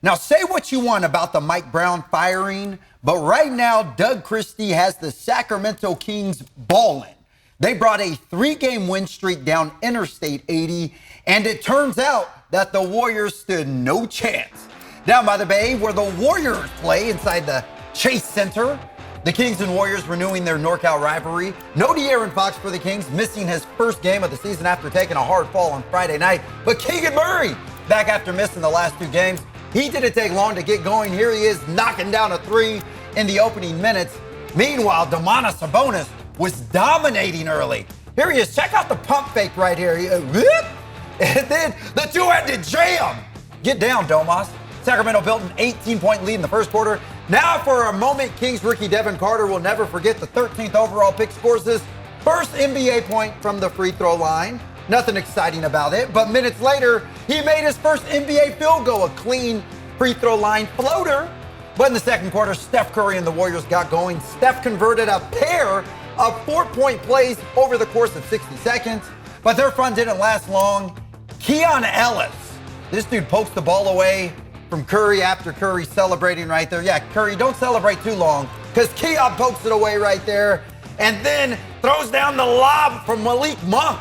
Now, say what you want about the Mike Brown firing, but right now, Doug Christie has the Sacramento Kings balling. They brought a 3-game win streak down Interstate 80, and it turns out that the Warriors stood no chance. Down by the Bay, where the Warriors play inside the Chase Center, the Kings and Warriors renewing their NorCal rivalry. No De'Aaron Fox for the Kings, missing his first game of the season after taking a hard fall on Friday night. But Keegan Murray, back after missing the last 2 games. He didn't take long to get going. Here he is knocking down a 3 in the opening minutes. Meanwhile, Domantas Sabonis was dominating early. Here he is. Check out the pump fake right here. And then the two-handed jam. Get down, Domas. Sacramento built an 18-point lead in the first quarter. Now for a moment, Kings rookie Devin Carter will never forget the 13th overall pick scores his first NBA point from the free throw line. Nothing exciting about it, but minutes later, he made his first NBA field goal, a clean free throw line floater. But in the second quarter, Steph Curry and the Warriors got going. Steph converted a pair of 4-point plays over the course of 60 seconds, but their fun didn't last long. Keon Ellis, this dude pokes the ball away from Curry after Curry celebrating right there. Yeah, Curry, don't celebrate too long, because Keon pokes it away right there, and then throws down the lob from Malik Monk.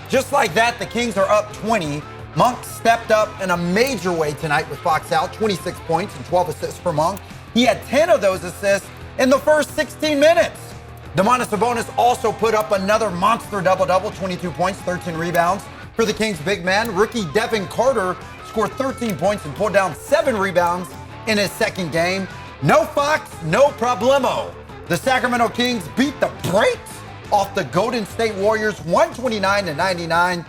Just like that, the Kings are up 20. Monk stepped up in a major way tonight with Fox out, 26 points and 12 assists for Monk. He had 10 of those assists in the first 16 minutes. Domantas Sabonis also put up another monster double-double, 22 points, 13 rebounds for the Kings big man. Rookie Devin Carter scored 13 points and pulled down 7 rebounds in his second game. No Fox, no problemo. The Sacramento Kings beat the brakes off the Golden State Warriors, 129-99.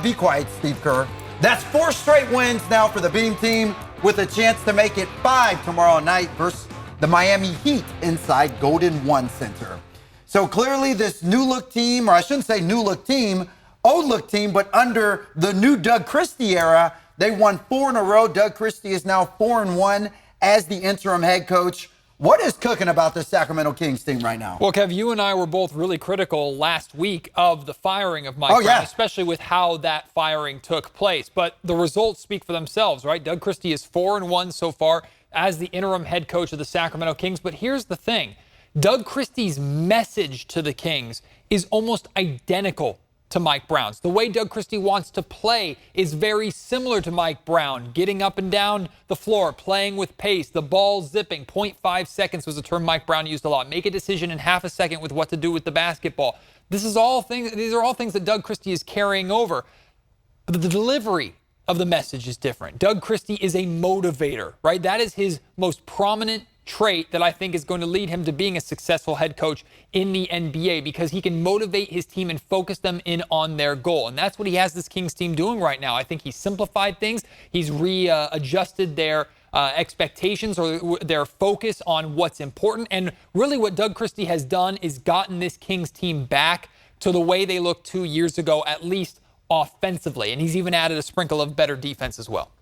Be quiet, Steve Kerr. That's 4 straight wins now for the Beam team, with a chance to make it 5 tomorrow night versus the Miami Heat inside Golden One Center. So clearly this new look team, or I shouldn't say new look team, old look team, but under the new Doug Christie era, they won 4 in a row. Doug Christie is now 4-1 as the interim head coach. What is cooking about this Sacramento Kings team right now? Well, Kev, you and I were both really critical last week of the firing of Mike Brown, especially with how that firing took place. But the results speak for themselves, right? Doug Christie is 4-1 so far as the interim head coach of the Sacramento Kings. But here's the thing. Doug Christie's message to the Kings is almost identical to Mike Brown's. The way Doug Christie wants to play is very similar to Mike Brown, getting up and down the floor, playing with pace, the ball zipping. 0.5 seconds was a term Mike Brown used a lot. Make a decision in half a second with what to do with the basketball. These are all things that Doug Christie is carrying over. But the delivery of the message is different. Doug Christie is a motivator, right? That is his most prominent trait that I think is going to lead him to being a successful head coach in the NBA, because he can motivate his team and focus them in on their goal. And that's what he has this Kings team doing right now. I think he's simplified things. He's readjusted their expectations or their focus on what's important. And really what Doug Christie has done is gotten this Kings team back to the way they looked 2 years ago, at least offensively. And he's even added a sprinkle of better defense as well.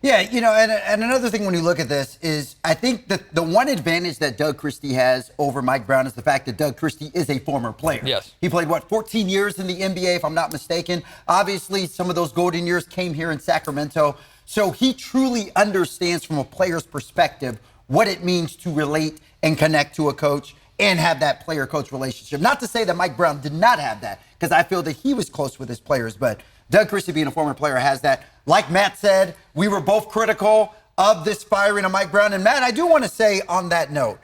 Yeah, you know, and another thing when you look at this is I think that the one advantage that Doug Christie has over Mike Brown is the fact that Doug Christie is a former player. Yes. He played, 14 years in the NBA, if I'm not mistaken. Obviously, some of those golden years came here in Sacramento. So he truly understands from a player's perspective what it means to relate and connect to a coach and have that player-coach relationship. Not to say that Mike Brown did not have that, because I feel that he was close with his players, but Doug Christie, being a former player, has that. Like Matt said, we were both critical of this firing of Mike Brown. And Matt, I do want to say on that note,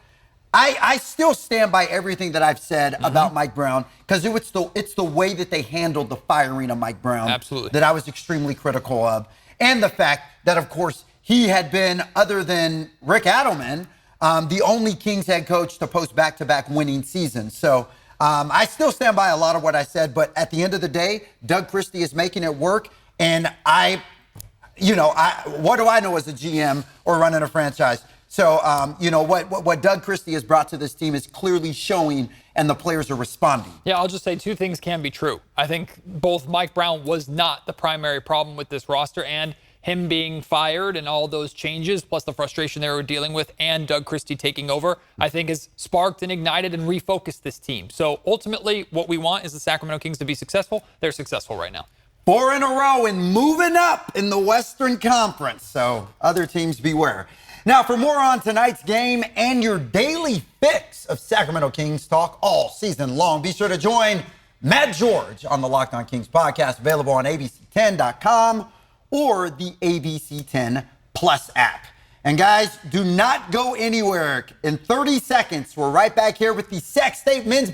I still stand by everything that I've said about Mike Brown, because it's the way that they handled the firing of Mike Brown that I was extremely critical of. And the fact that, of course, he had been, other than Rick Adelman, the only Kings head coach to post back-to-back winning seasons. So I still stand by a lot of what I said, but at the end of the day, Doug Christie is making it work. And what do I know as a GM or running a franchise? So, what Doug Christie has brought to this team is clearly showing, and the players are responding. Yeah, I'll just say 2 things can be true. I think both Mike Brown was not the primary problem with this roster, and him being fired and all those changes, plus the frustration they were dealing with, and Doug Christie taking over, I think has sparked and ignited and refocused this team. So ultimately, what we want is the Sacramento Kings to be successful. They're successful right now. 4 in a row and moving up in the Western Conference. So other teams beware. Now, for more on tonight's game and your daily fix of Sacramento Kings talk all season long, be sure to join Matt George on the Locked On Kings podcast, available on abc10.com or the ABC10 Plus app. And guys, do not go anywhere. In 30 seconds, we're right back here with the Sac State men's basketball.